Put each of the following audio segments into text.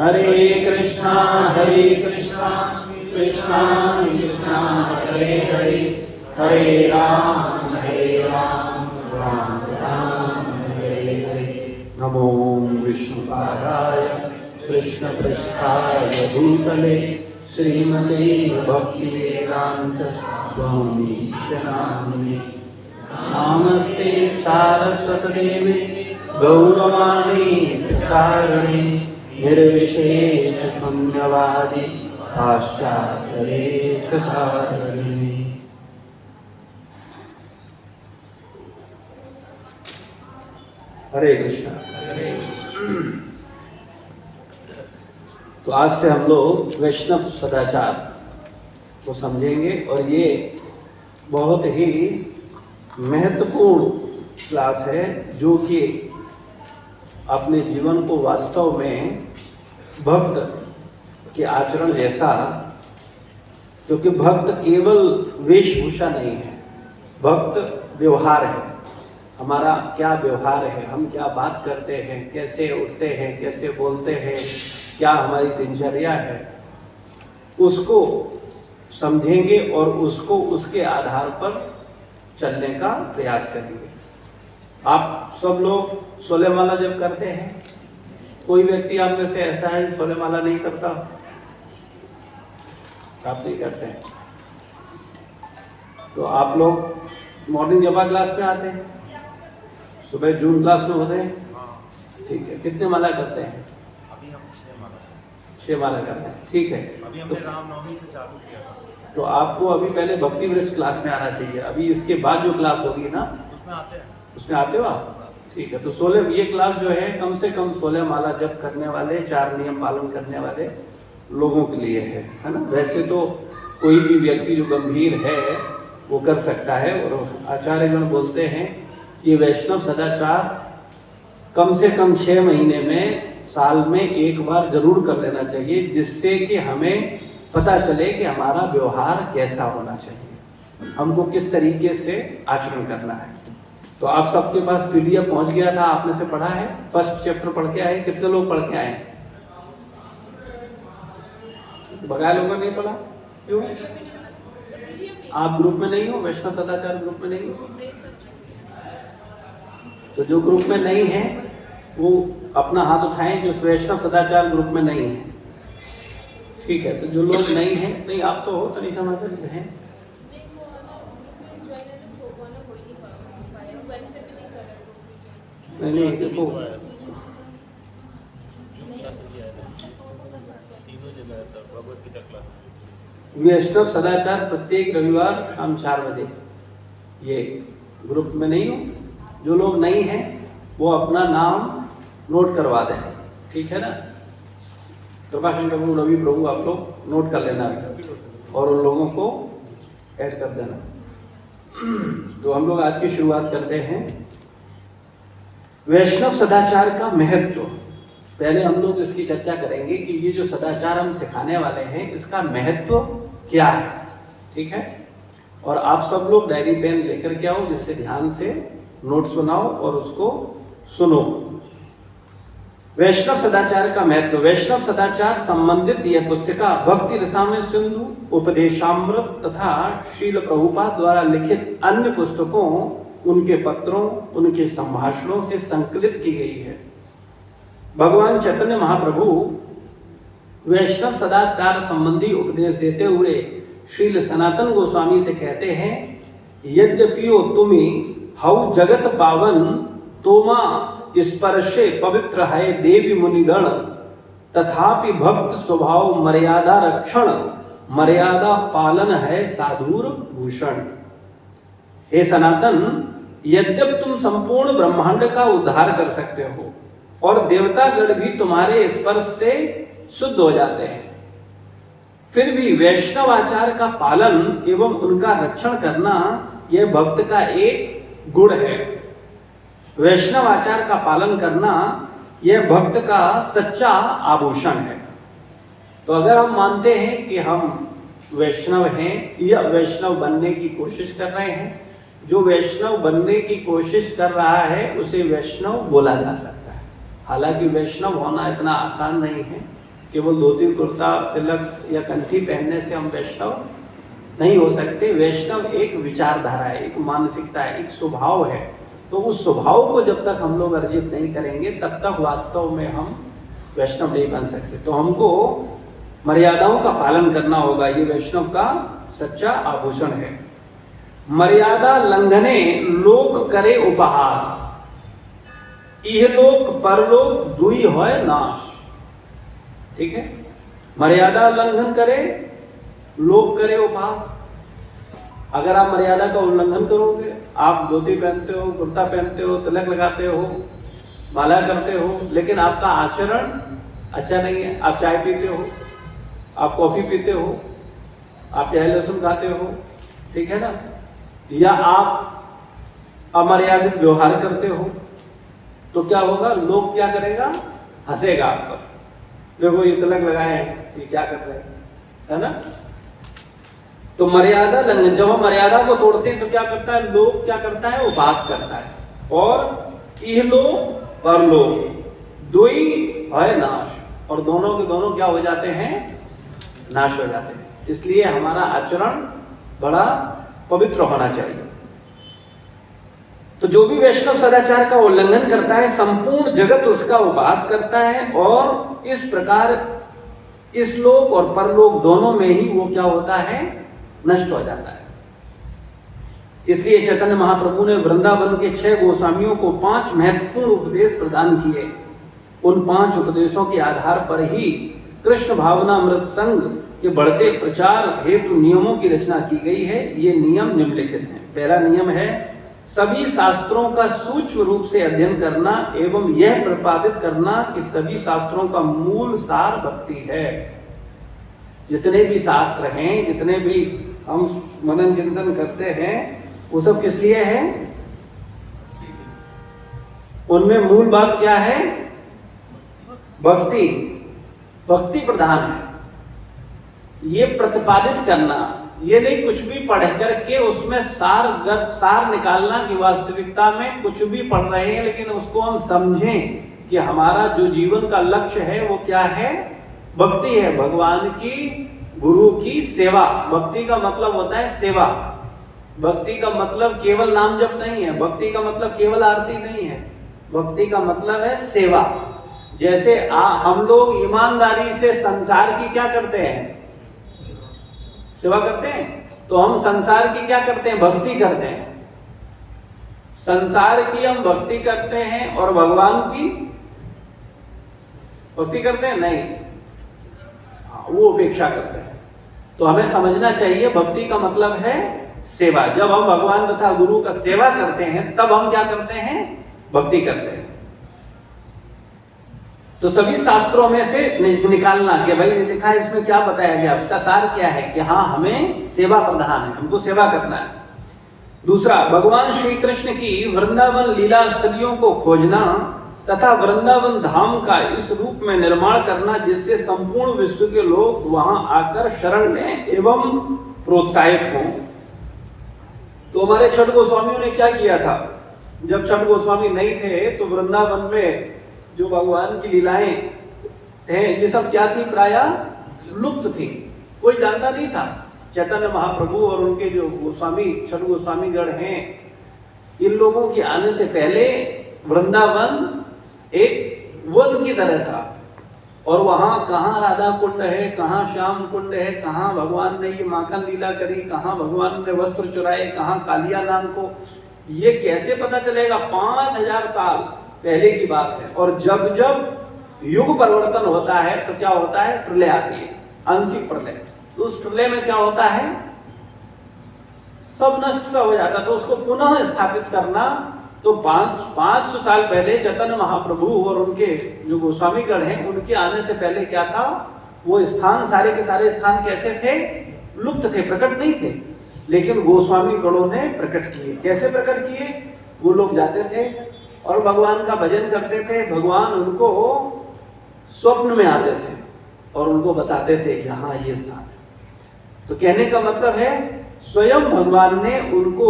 हरे कृष्णा कृष्णा कृष्णा हरे हरे, हरे राम राम राम हरे हरे। नमो विष्णुपादाय कृष्णपृष्ठाय भूतले श्रीमते भक्तिवेदांत स्वामी नामिने। नमस्ते सारस्वतदेवे गौरवाणी प्रचारिणे निर्विशेष शून्यवादी पाश्चात्यदेशधारिणे। हरे कृष्णा। तो आज से हम लोग वैष्णव सदाचार को समझेंगे और ये बहुत ही महत्वपूर्ण क्लास है जो कि अपने जीवन को वास्तव में भक्त के आचरण जैसा, क्योंकि भक्त केवल वेशभूषा नहीं है, भक्त व्यवहार है। हमारा क्या व्यवहार है, हम क्या बात करते हैं, कैसे उठते हैं, कैसे बोलते हैं, क्या हमारी दिनचर्या है, उसको समझेंगे और उसको उसके आधार पर चलने का प्रयास करेंगे। आप सब लोग 16 माला जब करते हैं, कोई व्यक्ति आप में से ऐसा है 16 माला नहीं करता? आप नहीं करते हैं तो आप लोग मॉर्निंग जपा क्लास में आते हैं, सुबह जून क्लास में होते हैं, ठीक है। कितने माला करते हैं? अभी हम 6 माला करते हैं, ठीक है। अभी हमने रामनवमी से चालू किया था। तो आपको अभी पहले भक्ति वृक्ष क्लास में आना चाहिए। अभी इसके बाद जो क्लास होगी ना, उसमें आते हैं। उसमें आते हो आप? ठीक है। तो 16 ये क्लास जो है कम से कम 16 माला जप करने वाले, 4 नियम पालन करने वाले लोगों के लिए है ना। वैसे तो कोई भी व्यक्ति जो गंभीर है वो कर सकता है, और आचार्यगण बोलते हैं कि वैष्णव सदाचार कम से कम 6 महीने में, साल में एक बार जरूर कर लेना चाहिए, जिससे कि हमें पता चले कि हमारा व्यवहार कैसा होना चाहिए, हमको किस तरीके से आचरण करना है। तो आप सबके पास PDF पहुंच गया था, आपने से पढ़ा है, फर्स्ट चैप्टर पढ़ के आए? कितने लोग पढ़ के आए? बगैर लोगों ने नहीं पढ़ा, क्यों? आप ग्रुप में नहीं हो, वैष्णव सदाचार ग्रुप में नहीं हो? तो जो ग्रुप में नहीं है वो अपना हाथ उठाएं जो वैष्णव सदाचार ग्रुप में नहीं है, ठीक है। तो जो लोग नहीं हैं, नहीं आप तो हो, तनिषा माता जी हैं, नहीं देखो वैष्णव सदाचार प्रत्येक रविवार शाम 4 बजे, ये ग्रुप में नहीं हो। जो लोग नहीं हैं वो अपना नाम नोट करवा दें, ठीक है ना। कृपा शंकर प्रभु, रवि प्रभु, आप लोग नोट कर लेना और उन लोगों को ऐड कर देना। तो हम लोग आज की शुरुआत करते हैं वैष्णव सदाचार का महत्व। पहले हम लोग इसकी चर्चा करेंगे कि ये जो सदाचार हम सिखाने वाले हैं इसका महत्व क्या है, ठीक है। और आप सब लोग डायरी पेन लेकर के आओ, जिससे ध्यान से नोट सुनाओ और उसको सुनो। वैष्णव सदाचार का महत्व। वैष्णव सदाचार संबंधित यह पुस्तिका भक्ति रसायन सिंधु, उपदेशामृत तथा शील प्रभुपाद द्वारा लिखित अन्य पुस्तकों, उनके पत्रों, उनके संभाषणों से संकलित की गई है। भगवान चैतन्य महाप्रभु वैष्णव सदाचार संबंधी उपदेश देते हुए श्रील सनातन गोस्वामी से कहते हैं, यद्यपियो तुम्हें हऊ जगत पावन तोमा स्पर्शे पवित्र है देवी मुनिगण, तथापि भक्त स्वभाव मर्यादा रक्षण, मर्यादा पालन है साधुर भूषण। हे सनातन, यद्यप तुम संपूर्ण ब्रह्मांड का उद्धार कर सकते हो और देवतागण भी तुम्हारे स्पर्श से शुद्ध हो जाते हैं, फिर भी वैष्णव आचार का पालन एवं उनका रक्षण करना यह भक्त का एक गुण है। वैष्णव आचार का पालन करना यह भक्त का सच्चा आभूषण है। तो अगर हम मानते हैं कि हम वैष्णव हैं या वैष्णव बनने की कोशिश कर रहे हैं, जो वैष्णव बनने की कोशिश कर रहा है उसे वैष्णव बोला जा सकता है। हालांकि वैष्णव होना इतना आसान नहीं है, केवल धोती कुर्ता तिलक या कंठी पहनने से हम वैष्णव नहीं हो सकते। वैष्णव एक विचारधारा है, एक मानसिकता है, एक स्वभाव है। तो उस स्वभाव को जब तक हम लोग अर्जित नहीं करेंगे तब तक वास्तव में हम वैष्णव नहीं बन सकते। तो हमको मर्यादाओं का पालन करना होगा, ये वैष्णव का सच्चा आभूषण है। मर्यादा लंघने लोक करे उपहास, इहलोक परलोक दुई होय नाश। ठीक है, मर्यादा उल्लंघन करे, लोक करे उपहास। अगर आप मर्यादा का उल्लंघन करोगे, आप धोती पहनते हो, कुर्ता पहनते हो, तिलक लगाते हो, माला करते हो, लेकिन आपका आचरण अच्छा नहीं है, आप चाय पीते हो, आप कॉफी पीते हो, आप प्याज लहसुन खाते हो, ठीक है ना, या आप अमर्यादित व्यवहार करते हो, तो क्या होगा? लोग क्या करेगा? हंसेगा आप पर। देखो ये तिलक लगाए हैं, ये क्या कर रहे हैं, है ना। तो मर्यादा लंघन, जब हम मर्यादा को तोड़ते हैं तो क्या करता है? लोग क्या करता है? उपहास करता है। और इहलोक परलोक दुई है नाश, और दोनों के दोनों क्या हो जाते हैं? नाश हो जाते हैं। इसलिए हमारा आचरण बड़ा पवित्र होना चाहिए। तो जो भी वैष्णव सदाचार का उल्लंघन करता है, संपूर्ण जगत उसका उपहास करता है, और इस प्रकार इस लोक और परलोक दोनों में ही वो क्या होता है? नष्ट हो जाता है। इसलिए चैतन्य महाप्रभु ने वृंदावन के 6 गोस्वामियों को 5 महत्वपूर्ण उपदेश प्रदान किए। उन 5 उपदेशों के आधार पर ही कृष्ण भावनामृत संघ के बढ़ते प्रचार हेतु नियमों की रचना की गई है। ये नियम निम्नलिखित हैं। पहला नियम है, सभी शास्त्रों का सूक्ष्म रूप से अध्ययन करना एवं यह प्रतिपादित करना कि सभी शास्त्रों का मूल सार भक्ति है। जितने भी शास्त्र हैं, जितने भी हम मनन चिंतन करते हैं, वो सब किस लिए है? उनमें मूल बात क्या है? भक्ति, भक्ति प्रधान है। ये प्रतिपादित करना, ये नहीं कुछ भी पढ़ करके उसमें सार निकालना कि वास्तविकता में कुछ भी पढ़ रहे हैं, लेकिन उसको हम समझें कि हमारा जो जीवन का लक्ष्य है वो क्या है? भक्ति है, भगवान की, गुरु की सेवा। भक्ति का मतलब होता है सेवा। भक्ति का मतलब केवल नाम जप नहीं है, भक्ति का मतलब केवल आरती नहीं है, भक्ति का मतलब है सेवा। जैसे हम लोग ईमानदारी से संसार की क्या करते हैं? सेवा करते हैं। तो हम संसार की क्या करते हैं? भक्ति करते हैं। संसार की हम भक्ति करते हैं और भगवान की भक्ति करते हैं? नहीं, वो उपेक्षा करते हैं। तो हमें समझना चाहिए भक्ति का मतलब है सेवा। जब हम भगवान तथा गुरु का सेवा करते हैं तब हम क्या करते हैं? भक्ति करते हैं। तो सभी शास्त्रों में से निकालना कि भाई लिखा है इसमें क्या बताया गया, उसका सार क्या है, कि हाँ हमें सेवा प्रधान है, हमको सेवा करना है। दूसरा, भगवान श्री कृष्ण की वृंदावन लीला स्थलियों को खोजना तथा वृंदावन धाम का इस रूप में निर्माण करना जिससे संपूर्ण विश्व के लोग वहां आकर शरण लें एवं प्रोत्साहित हों। तो हमारे छठ गोस्वामियों ने क्या किया था? जब छठ गोस्वामी नहीं थे तो वृंदावन में जो भगवान की लीलाएं हैं ये सब क्या थी? प्रायः लुप्त थी, कोई जानता नहीं था। चैतन्य महाप्रभु और उनके जो गोस्वामी, छठ गोस्वामीगण हैं, इन लोगों के आने से पहले वृंदावन एक वन की तरह था, और वहां कहाँ राधा कुंड है, कहाँ श्याम कुंड है, कहाँ भगवान ने ये माखन लीला करी, कहाँ भगवान ने वस्त्र चुराए, कहाँ कालिया नाम को, ये कैसे पता चलेगा? 5000 साल पहले की बात है। और जब जब युग परिवर्तन होता है तो क्या होता है? प्रलय आती है, आंशिक प्रलय। तो उस प्रलय में क्या होता है? सब नष्ट सा हो जाता है। तो उसको पुनः स्थापित करना, तो 500 साल पहले चैतन्य महाप्रभु और उनके जो गोस्वामीगण हैं उनके आने से पहले क्या था? वो स्थान, सारे के सारे स्थान कैसे थे? लुप्त थे, प्रकट नहीं थे। लेकिन गोस्वामी गणों ने प्रकट किए। कैसे प्रकट किए? वो लोग जाते थे और भगवान का भजन करते थे। भगवान उनको स्वप्न में आते थे और उनको बताते थे यहाँ ये स्थान है। तो कहने का मतलब है स्वयं भगवान ने उनको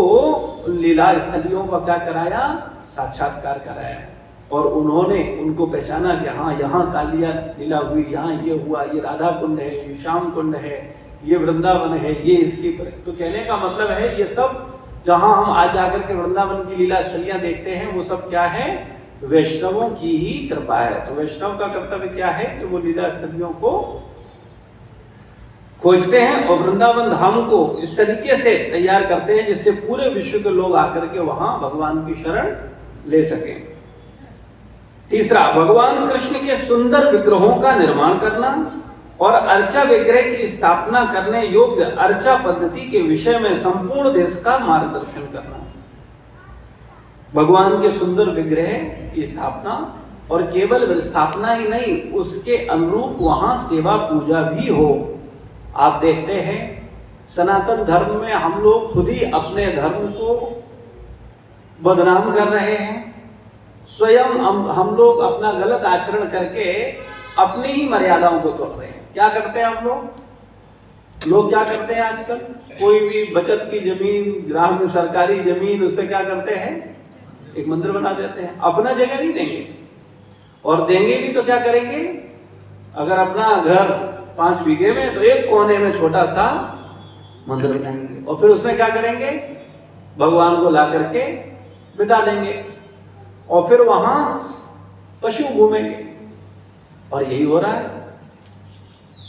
लीला स्थलियों का क्या कराया? साक्षात्कार कराया। और उन्होंने उनको पहचाना कि हाँ यहाँ कालिया लीला हुई, यहाँ ये हुआ, ये राधा कुंड है, ये श्याम कुंड है, ये वृंदावन है, ये इसकी तो कहने का मतलब है ये सब जहाँ हम आज जाकर के वृंदावन की लीला स्थलियां देखते हैं वो सब क्या है, वैष्णवों की ही कृपा है। तो वैष्णव का कर्तव्य क्या है कि वो लीला स्थलियों को खोजते हैं और वृंदावन धाम को इस तरीके से तैयार करते हैं जिससे पूरे विश्व के लोग आकर के वहां भगवान की शरण ले सकें। तीसरा, भगवान कृष्ण के सुंदर विग्रहों का निर्माण करना और अर्चा विग्रह की स्थापना करने योग्य अर्चा पद्धति के विषय में संपूर्ण देश का मार्गदर्शन करना। भगवान के सुंदर विग्रह की स्थापना और केवल स्थापना ही नहीं, उसके अनुरूप वहां सेवा पूजा भी हो। आप देखते हैं सनातन धर्म में हम लोग खुद ही अपने धर्म को बदनाम कर रहे हैं। स्वयं हम लोग अपना गलत आचरण करके अपनी ही मर्यादाओं को तोड़ रहे हैं। क्या करते हैं हम लोग क्या करते हैं आजकल, कोई भी बचत की जमीन, ग्राम सरकारी जमीन, उस पर क्या करते हैं, एक मंदिर बना देते हैं। अपना जगह नहीं देंगे, और देंगे भी तो क्या करेंगे, अगर अपना घर 5 बीघे में तो एक कोने में छोटा सा मंदिर बनाएंगे और फिर उसमें क्या करेंगे, भगवान को ला करके बिठा देंगे और फिर वहां पशु घूमेंगे। और यही हो रहा है,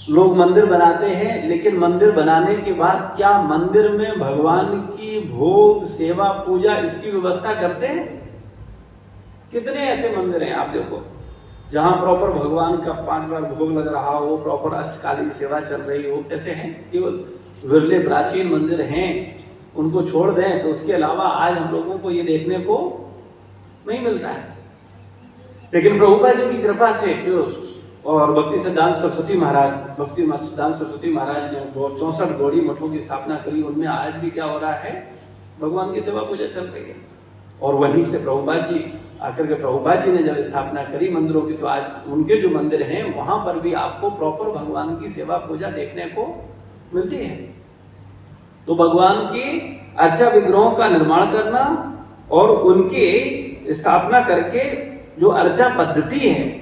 लोग मंदिर बनाते हैं लेकिन मंदिर बनाने के बाद क्या मंदिर में भगवान की भोग सेवा पूजा इसकी व्यवस्था करते हैं? कितने ऐसे मंदिर हैं आप देखो जहां प्रॉपर भगवान का 5 बार भोग लग रहा हो, प्रॉपर अष्टकालीन सेवा चल रही हो। कैसे हैं, केवल विरले प्राचीन मंदिर हैं, उनको छोड़ दें तो उसके अलावा आज हम लोगों को ये देखने को नहीं मिलता है। लेकिन प्रभुपाद जी की कृपा से जो और भक्ति सिद्धांत सरस्वती महाराज ने 64 गौड़ी मठों की स्थापना करी, उनमें आज भी क्या हो रहा है, भगवान की सेवा पूजा चल रही है। और वहीं से प्रभुपाद जी आकर के प्रभुपाद जी ने जब स्थापना करी मंदिरों की, तो आज उनके जो मंदिर हैं वहां पर भी आपको प्रॉपर भगवान की सेवा पूजा देखने को मिलती है। तो भगवान की अर्चा विग्रहों का निर्माण करना और उनकी स्थापना करके जो अर्चा पद्धति है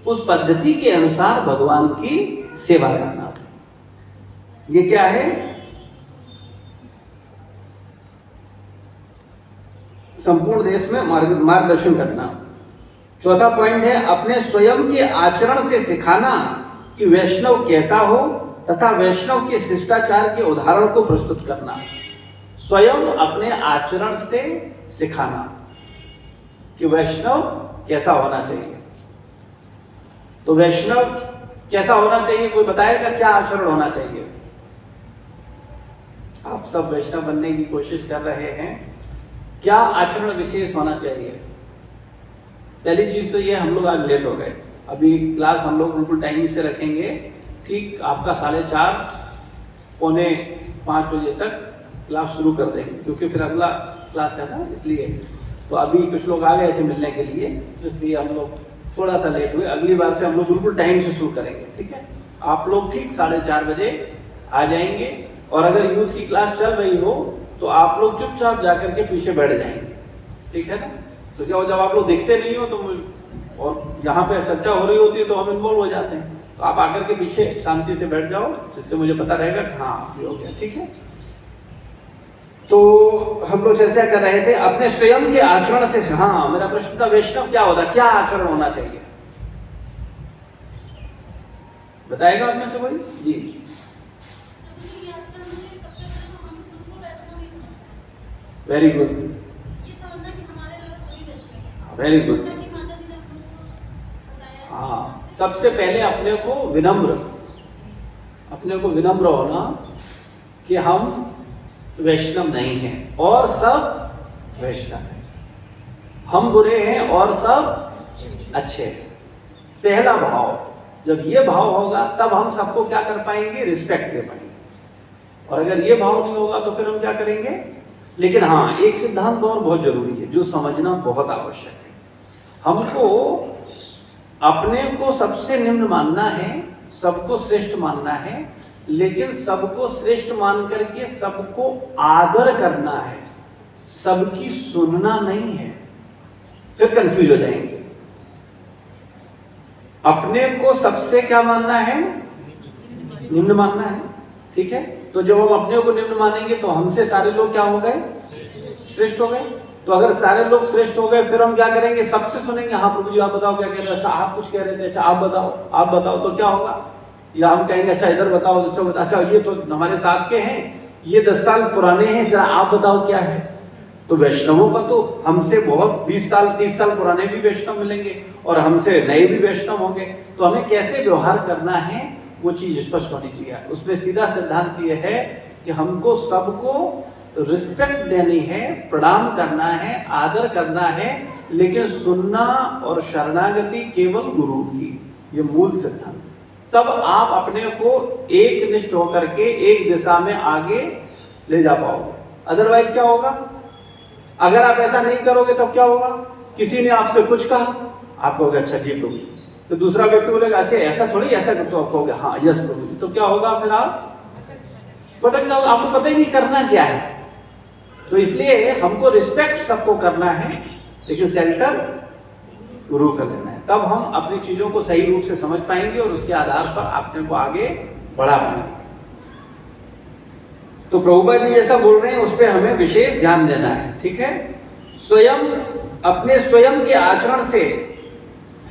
उस पद्धति के अनुसार भगवान की सेवा करना, ये क्या है, संपूर्ण देश में मार्गदर्शन करना। चौथा पॉइंट है अपने स्वयं के आचरण से सिखाना कि वैष्णव कैसा हो तथा वैष्णव के शिष्टाचार के उदाहरण को प्रस्तुत करना। स्वयं अपने आचरण से सिखाना कि वैष्णव कैसा होना चाहिए। तो वैष्णव कैसा होना चाहिए, कोई बताएगा क्या आचरण होना चाहिए? आप सब वैष्णव बनने की कोशिश कर रहे हैं, क्या आचरण विशेष होना चाहिए? पहली चीज तो ये, हम लोग आज लेट हो गए। अभी क्लास हम लोग बिल्कुल टाइम से रखेंगे, ठीक आपका 4:30 पौने 5 बजे तक क्लास शुरू कर देंगे, क्योंकि फिर अगला क्लास है ना, इसलिए। तो अभी कुछ लोग आ गए थे मिलने के लिए, इसलिए हम लोग थोड़ा सा लेट हुए। अगली बार से हम लोग बिल्कुल टाइम से शुरू करेंगे, ठीक है? आप लोग ठीक 4:30 बजे आ जाएंगे, और अगर यूथ की क्लास चल रही हो तो आप लोग चुपचाप जाकर के पीछे बैठ जाएंगे, ठीक है ना? तो क्या हो, जब आप लोग दिखते नहीं हो तो और यहाँ पे चर्चा हो रही होती है तो हम इन्वॉल्व हो जाते हैं, तो आप आकर के पीछे शांति से बैठ जाओ, जिससे मुझे पता रहेगा कि हाँ ये हो गया, ठीक है? तो हम लोग चर्चा कर रहे थे अपने स्वयं के आचरण से। हाँ, मेरा प्रश्न था वैष्णव क्या होता, क्या आचरण होना चाहिए, बताएगा आप में से कोई? जी वेरी गुड, वेरी गुड। हाँ, सबसे पहले अपने को विनम्र होना कि हम वैष्णव नहीं हैं और सब वैष्णव हैं, हम बुरे हैं और सब अच्छे हैं। पहला भाव, जब ये भाव होगा तब हम सबको क्या कर पाएंगे, रिस्पेक्ट दे पाएंगे। और अगर ये भाव नहीं होगा तो फिर हम क्या करेंगे? लेकिन हाँ, एक सिद्धांत और बहुत जरूरी है जो समझना बहुत आवश्यक है। हमको अपने को सबसे निम्न मानना है, सबको श्रेष्ठ मानना है, लेकिन सबको श्रेष्ठ मान करके सबको आदर करना है, सबकी सुनना नहीं है, फिर कंफ्यूज हो जाएंगे। अपने को सबसे क्या मानना है? निम्न मानना है। ठीक है, तो जब हम अपने को निम्न मानेंगे तो हमसे सारे लोग क्या हो गए? श्रेष्ठ हो गए। तो अगर सारे लोग श्रेष्ठ हो गए, फिर हम क्या करेंगे? सबसे सुनेंगे, हाँ प्रभु जी आप बताओ क्या कह रहे हो, अच्छा आप कुछ कह रहे थे, अच्छा आप बताओ, तो क्या होगा? या हम कहेंगे अच्छा इधर बताओ, अच्छा ये तो हमारे साथ के हैं, ये 10 साल पुराने हैं, जरा आप बताओ क्या है। तो वैष्णवों का तो हमसे बहुत 20 साल 30 साल पुराने भी वैष्णव मिलेंगे और हमसे नए भी वैष्णव होंगे। तो हमें कैसे व्यवहार करना है वो चीज स्पष्ट होनी चाहिए। उसमें सीधा सिद्धांत ये है कि हमको सबको रिस्पेक्ट देनी है, प्रणाम करना है, आदर करना है, लेकिन सुनना और शरणागति केवल गुरु की, ये मूल सिद्धांत। तब आप अपने को एक निष्ठ होकर के एक दिशा में आगे ले जा पाओगे। अदरवाइज क्या होगा? अगर आप ऐसा नहीं करोगे तब क्या होगा? किसी ने आपसे कुछ कहा, आप कहोगे अच्छा जी प्रभु, तो दूसरा व्यक्ति बोलेगा अच्छा ऐसा थोड़ी, ऐसा तो आप कहोगे हाँ यस प्रभु जी, तो क्या होगा? फिर आप भटक जाओगे, आपको पता ही नहीं करना क्या है। तो इसलिए हमको रिस्पेक्ट सबको करना है, लेकिन सेंटर गुरु का लेना है। तब हम अपनी चीजों को सही रूप से समझ पाएंगे और उसके आधार पर अपने को आगे बढ़ा पाएंगे। तो प्रभुपाद जी जैसा बोल रहे हैं उस पर हमें विशेष ध्यान देना है। ठीक है, स्वयं अपने स्वयं के आचरण से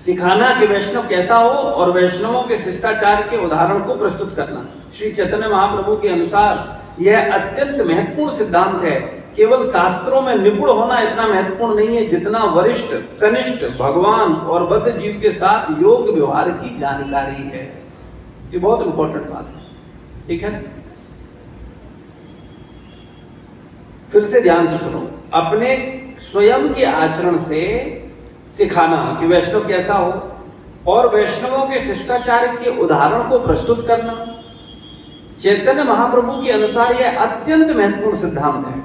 सिखाना कि वैष्णव कैसा हो और वैष्णवों के शिष्टाचार के उदाहरण को प्रस्तुत करना। श्री चैतन्य महाप्रभु के अनुसार यह अत्यंत महत्वपूर्ण सिद्धांत है। केवल शास्त्रों में निपुण होना इतना महत्वपूर्ण नहीं है जितना वरिष्ठ, कनिष्ठ, भगवान और बद्ध जीव के साथ योग व्यवहार की जानकारी है। ये बहुत इंपॉर्टेंट बात है। ठीक है, फिर से ध्यान से सुनो। अपने स्वयं के आचरण से सिखाना कि वैष्णव कैसा हो और वैष्णवों के शिष्टाचार के उदाहरण को प्रस्तुत करना। चैतन्य महाप्रभु के अनुसार यह अत्यंत महत्वपूर्ण सिद्धांत है।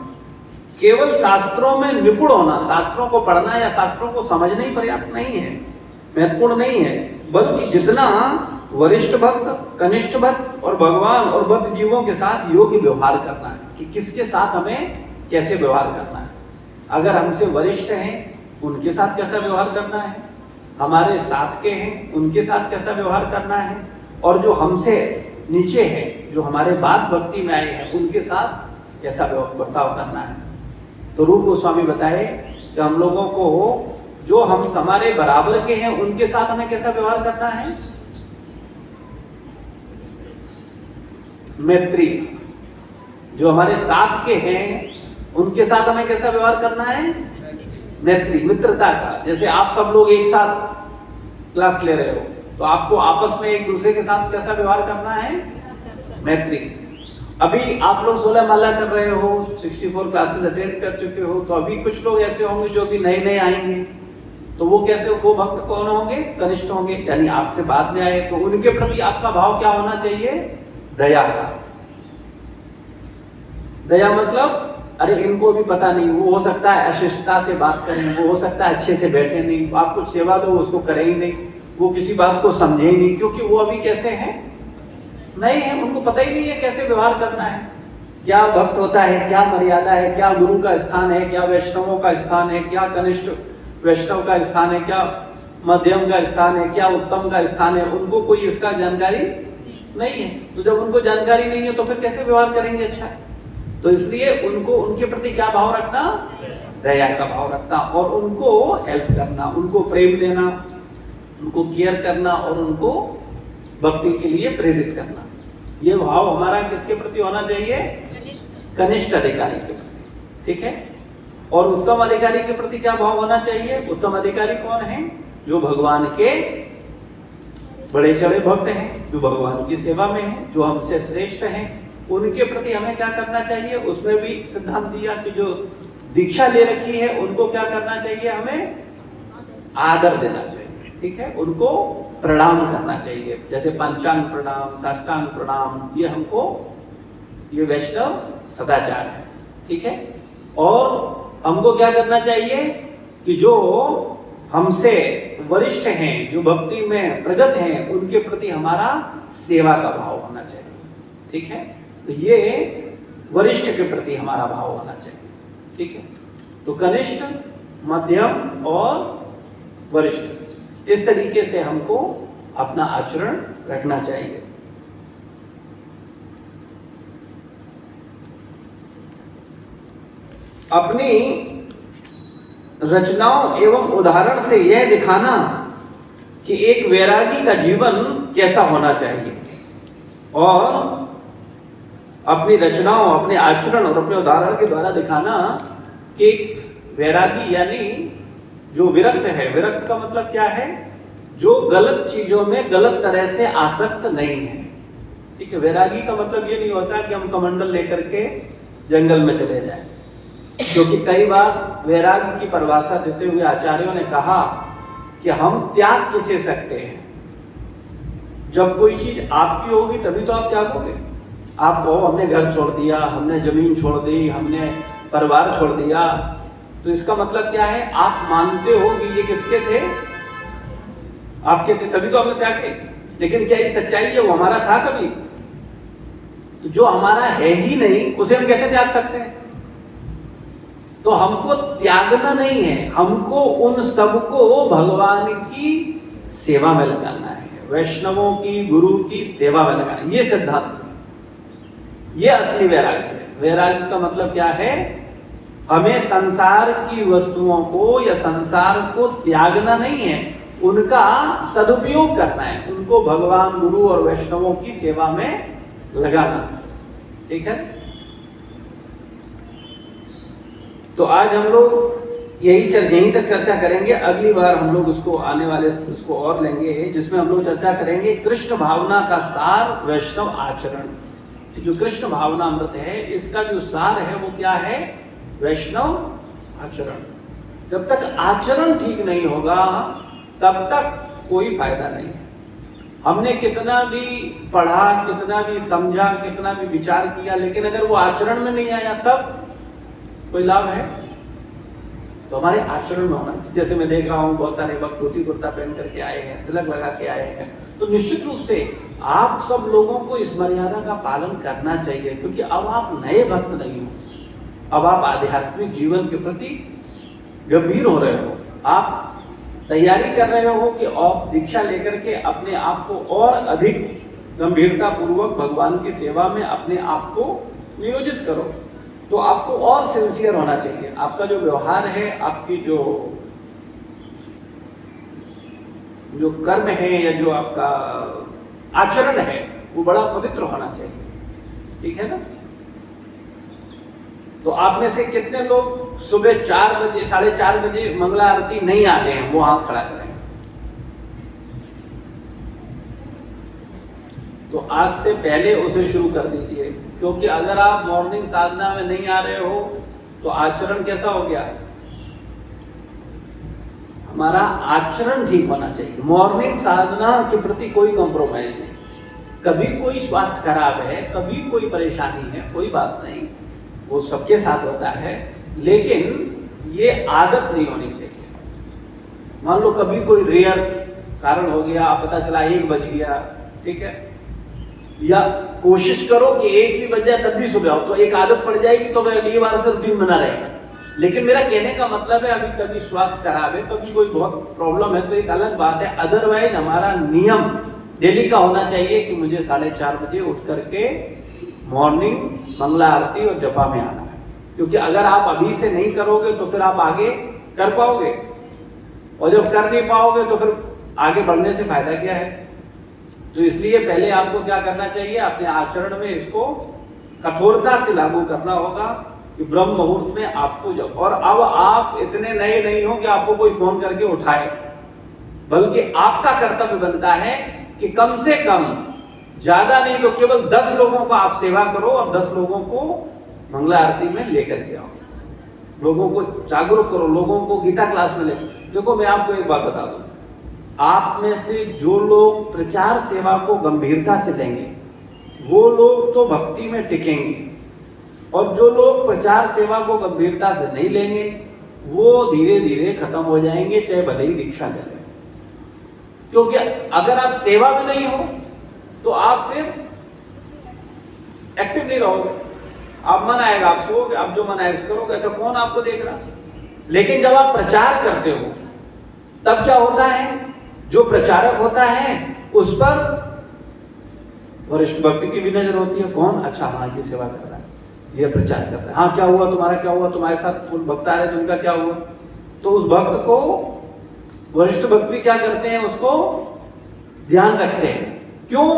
केवल शास्त्रों में निपुण होना, शास्त्रों को पढ़ना या शास्त्रों को समझना ही पर्याप्त नहीं है, महत्वपूर्ण नहीं है, बल्कि जितना वरिष्ठ भक्त, कनिष्ठ भक्त और भगवान और बद्ध जीवों के साथ योग्य व्यवहार करना है कि किसके साथ हमें कैसे व्यवहार करना है। अगर हमसे वरिष्ठ हैं उनके साथ कैसा व्यवहार करना है, हमारे साथ के हैं उनके साथ कैसा व्यवहार करना है, और जो हमसे नीचे हैं, जो हमारे बाद भक्ति में आए हैं, उनके साथ कैसा बर्ताव करना है। तो रूप गोस्वामी बताए कि हम लोगों को जो हम हमारे बराबर के हैं उनके साथ हमें कैसा व्यवहार करना है? मैत्री। जो हमारे साथ के हैं उनके साथ हमें कैसा व्यवहार करना है? मैत्री, मित्रता का। जैसे आप सब लोग एक साथ क्लास ले रहे हो तो आपको आपस में एक दूसरे के साथ कैसा व्यवहार करना है? मैत्री। अभी आप लोग 16 माला कर रहे हो, 64 क्लासेस अटेंड कर चुके हो, तो अभी कुछ लोग ऐसे होंगे जो अभी नए नए आएंगे, तो वो कैसे, वो भक्त कौन होंगे? कनिष्ठ होंगे, यानी आपसे बाद में आए। तो उनके प्रति आपका भाव क्या होना चाहिए? दया का। दया मतलब अरे इनको भी पता नहीं, वो हो सकता है अशिष्टता से बात करें, वो हो सकता है अच्छे से बैठे नहीं, आप कुछ सेवा दो उसको करे ही नहीं, वो किसी बात को समझे ही नहीं, क्योंकि वो अभी कैसे हैं? नहीं है, उनको पता ही नहीं है कैसे व्यवहार करना है, क्या भक्त होता है, क्या मर्यादा है, क्या गुरु का स्थान है, क्या वैष्णवों का स्थान है, क्या कनिष्ठ वैष्णव का स्थान है, क्या मध्यम का स्थान है, क्या उत्तम का स्थान है। उनको कोई इसका जानकारी नहीं है। तो जब उनको जानकारी नहीं है तो फिर कैसे व्यवहार करेंगे? अच्छा, तो इसलिए उनको, उनके प्रति क्या भाव रखना? दया का भाव रखना, और उनको हेल्प करना, उनको प्रेम देना, उनको केयर करना और उनको भक्ति के लिए प्रेरित करना। ये भाव हमारा किसके प्रति होना चाहिए? कनिष्ठ अधिकारी के प्रति। ठीक है, और उत्तम अधिकारी के प्रति क्या भाव होना चाहिए? उत्तम अधिकारी कौन है? जो भगवान के बड़े चढ़े भक्त हैं, जो भगवान की सेवा में हैं, जो हमसे श्रेष्ठ हैं, उनके प्रति हमें क्या करना चाहिए? उसमें भी सिद्धांत दिया कि जो दीक्षा ले रखी है उनको क्या करना चाहिए? हमें आदर देना चाहिए। ठीक है, उनको प्रणाम करना चाहिए, जैसे पंचांग प्रणाम, साष्टांग प्रणाम, ये हमको, ये वैष्णव सदाचार है। ठीक है, और हमको क्या करना चाहिए कि जो हमसे वरिष्ठ हैं, जो भक्ति में प्रगत हैं, उनके प्रति हमारा सेवा का भाव होना चाहिए। ठीक है, तो ये वरिष्ठ के प्रति हमारा भाव होना चाहिए। ठीक है, तो कनिष्ठ, मध्यम और वरिष्ठ, इस तरीके से हमको अपना आचरण रखना चाहिए। अपनी रचनाओं एवं उदाहरण से यह दिखाना कि एक वैरागी का जीवन कैसा होना चाहिए, और अपनी रचनाओं, अपने आचरण और अपने उदाहरण के द्वारा दिखाना कि वैरागी यानी जो विरक्त है। विरक्त का मतलब क्या है? जो गलत चीजों में गलत तरह से आसक्त नहीं है। ठीक है, वैरागी का मतलब ये नहीं होता कि हम कमंडल लेकर के जंगल में चले जाएं, क्योंकि कई बार वैराग्य की परिभाषा देते हुए आचार्यों ने कहा कि हम त्याग किसे सकते हैं? जब कोई चीज आपकी होगी तभी तो आप त्यागोगे। आप कहो हमने घर छोड़ दिया, हमने जमीन छोड़ दी, हमने परिवार छोड़ दिया, तो इसका मतलब क्या है? आप मानते हो कि ये किसके थे? आपके थे, तभी तो आपने त्यागे। लेकिन क्या ये सच्चाई है? वो हमारा था कभी? तो जो हमारा है ही नहीं उसे हम कैसे त्याग सकते हैं? तो हमको त्यागना नहीं है, हमको उन सबको भगवान की सेवा में लगाना है, वैष्णवों की, गुरु की सेवा में लगाना। ये सिद्धांत, ये असली वैराग्य है। वैराग्य का मतलब क्या है? हमें संसार की वस्तुओं को या संसार को त्यागना नहीं है, उनका सदुपयोग करना है, उनको भगवान, गुरु और वैष्णवों की सेवा में लगाना। ठीक है, तो आज हम लोग यहीं तक चर्चा करेंगे। अगली बार हम लोग उसको आने वाले उसको और लेंगे, जिसमें हम लोग चर्चा करेंगे कृष्ण भावना का सार, वैष्णव आचरण। जो कृष्ण भावना अमृत है, इसका जो सार है वो क्या है? वैष्णव आचरण। जब तक आचरण ठीक नहीं होगा तब तक कोई फायदा नहीं है। हमने कितना भी पढ़ा, कितना भी समझा, कितना भी विचार किया, लेकिन अगर वो आचरण में नहीं आया तब कोई लाभ है? तो हमारे आचरण में होना चाहिए। जैसे मैं देख रहा हूँ बहुत सारे वक्त धोती कुर्ता पहन करके आए हैं, तिलक लगा के आए हैं, तो निश्चित रूप से आप सब लोगों को इस मर्यादा का पालन करना चाहिए, क्योंकि अब आप नए भक्त नहीं हो, अब आप आध्यात्मिक जीवन के प्रति गंभीर हो रहे हो, आप तैयारी कर रहे हो कि आप दीक्षा लेकर के अपने आप को और अधिक गंभीरता पूर्वक भगवान की सेवा में अपने आप को नियोजित करो। तो आपको और सिंसियर होना चाहिए। आपका जो व्यवहार है, आपकी जो कर्म है या जो आपका आचरण है, वो बड़ा पवित्र होना चाहिए। ठीक है ना? तो आप में से कितने लोग सुबह 4 बजे, 4:30 बजे मंगला आरती नहीं आते हैं? वो हाथ खड़ा करें। तो आज से पहले उसे शुरू कर दीजिए, क्योंकि अगर आप मॉर्निंग साधना में नहीं आ रहे हो तो आचरण कैसा हो गया? हमारा आचरण ठीक होना चाहिए। मॉर्निंग साधना के प्रति कोई कॉम्प्रोमाइज नहीं। कभी कोई स्वास्थ्य खराब है, कभी कोई परेशानी है, कोई बात नहीं, वो सबके साथ होता है, लेकिन ये आदत नहीं होनी चाहिए। मान लो कभी कोई रेयर कारण हो गया, पता चला 1 बज गया, ठीक है, या कोशिश करो कि 1 भी बज जाए तब भी सुबह आओ, तो एक आदत पड़ जाएगी, तो मेरा अगली बार से रूटीन बना रहेगा। लेकिन मेरा कहने का मतलब है अभी कभी स्वास्थ्य खराब है, कभी कोई बहुत प्रॉब्लम है, तो एक अलग बात है। अदरवाइज हमारा नियम डेली का होना चाहिए कि मुझे 4:30 बजे उठ करके मॉर्निंग मंगला आरती और जपा में आना है। क्योंकि अगर आप अभी से नहीं करोगे तो फिर आप आगे कर पाओगे, और जब कर नहीं पाओगे तो फिर आगे बढ़ने से फायदा क्या है? तो इसलिए पहले आपको क्या करना चाहिए? अपने आचरण में इसको कठोरता से लागू करना होगा कि ब्रह्म मुहूर्त में आपको जब, और अब आप इतने नए नहीं हो कि आपको कोई फोन करके उठाए, बल्कि आपका कर्तव्य बनता है कि कम से कम, ज्यादा नहीं तो केवल 10 लोगों का आप सेवा करो और 10 लोगों को मंगला आरती में लेकर के आओ, लोगों को जागरूक करो, लोगों को गीता क्लास में ले। देखो मैं आपको एक बात बता दूं, आप में से जो लोग प्रचार सेवा को गंभीरता से लेंगे वो लोग तो भक्ति में टिकेंगे, और जो लोग प्रचार सेवा को गंभीरता से नहीं लेंगे वो धीरे धीरे खत्म हो जाएंगे, चाहे भले ही दीक्षा ले लें। क्योंकि अगर आप सेवा में नहीं हो तो आप फिर एक्टिव नहीं रहोगे, आप मन आएगा आप सोओगे, आप जो मन आएगा करोगे, अच्छा कौन आपको देख रहा। लेकिन जब आप प्रचार करते हो तब क्या होता है? जो प्रचारक होता है उस पर वरिष्ठ भक्त की भी नजर होती है, कौन, अच्छा हाँ ये सेवा कर रहा है, ये प्रचार कर रहा है, हाँ क्या हुआ तुम्हारा, क्या हुआ तुम्हारे साथ, कौन भक्त आ रहे थे उनका क्या हुआ। तो उस भक्त को वरिष्ठ भक्त भी क्या करते हैं, उसको ध्यान रखते हैं। क्यों?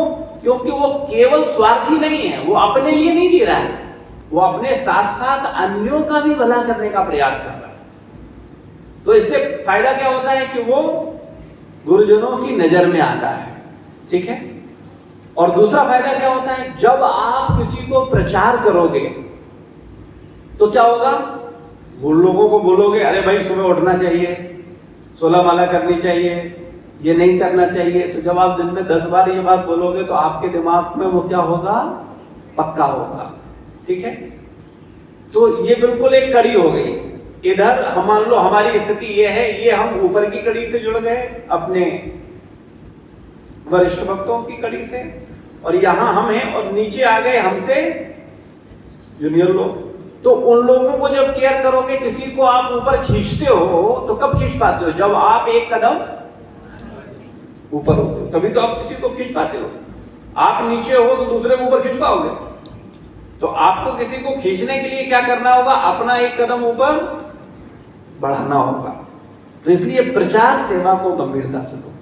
क्योंकि वो केवल स्वार्थी नहीं है, वो अपने लिए नहीं जी रहा है, वो अपने साथ साथ अन्यों का भी भला करने का प्रयास कर रहा है। तो इससे फायदा क्या होता है कि वो गुरुजनों की नजर में आता है, ठीक है। और दूसरा फायदा क्या होता है, जब आप किसी को प्रचार करोगे तो क्या होगा, वो लोगों को बोलोगे अरे भाई सुबह उठना चाहिए, 16 माला करनी चाहिए, ये नहीं करना चाहिए। तो जब आप दिन में 10 बार ये बात बोलोगे तो आपके दिमाग में वो क्या होगा, पक्का होगा, ठीक है। तो ये बिल्कुल एक कड़ी हो गई। इधर हम मान लो हमारी स्थिति ये है, ये हम ऊपर की कड़ी से जुड़ गए अपने वरिष्ठ भक्तों की कड़ी से, और यहां हम हैं और नीचे आ गए हमसे जूनियर लोग। तो उन लोगों को जब केयर करोगे, किसी को आप ऊपर खींचते हो तो कब खींच पाते हो, जब आप एक कदम ऊपर होते हो, तभी तो आप किसी को खींच पाते हो। आप नीचे हो तो दूसरे को ऊपर खींच पाओगे। तो आपको किसी को खींचने के लिए क्या करना होगा, अपना एक कदम ऊपर बढ़ाना होगा। तो इसलिए प्रचार सेवा को गंभीरता से लो।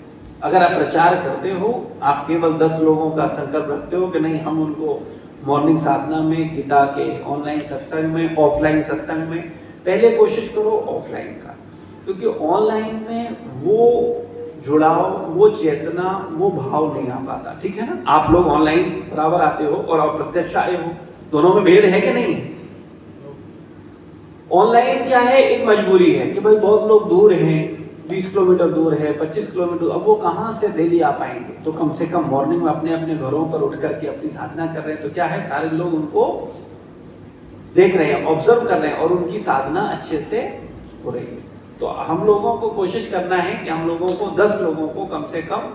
अगर आप प्रचार करते हो, आप केवल 10 लोगों का संकल्प रखते हो कि नहीं हम उनको मॉर्निंग साधना में, गीता के ऑनलाइन सत्संग में, ऑफलाइन सत्संग में, पहले कोशिश करो ऑफलाइन का, क्योंकि ऑनलाइन में वो जुड़ाव, वो चेतना, वो भाव नहीं आ पाता, ठीक है ना। आप लोग ऑनलाइन बराबर आते हो और आप प्रत्यक्ष आए हो, दोनों में भेद है कि नहीं। ऑनलाइन क्या है, एक मजबूरी है कि भाई बहुत लोग दूर हैं, 20 किलोमीटर दूर है, 25 किलोमीटर, अब वो कहां से डेली आ पाएंगे। तो कम से कम मॉर्निंग में अपने अपने घरों पर उठ करके अपनी साधना कर रहे हैं, तो क्या है, सारे लोग उनको देख रहे हैं, ऑब्जर्व कर रहे हैं और उनकी साधना अच्छे से हो रही है। तो हम लोगों को कोशिश करना है कि हम लोगों को 10 लोगों को कम से कम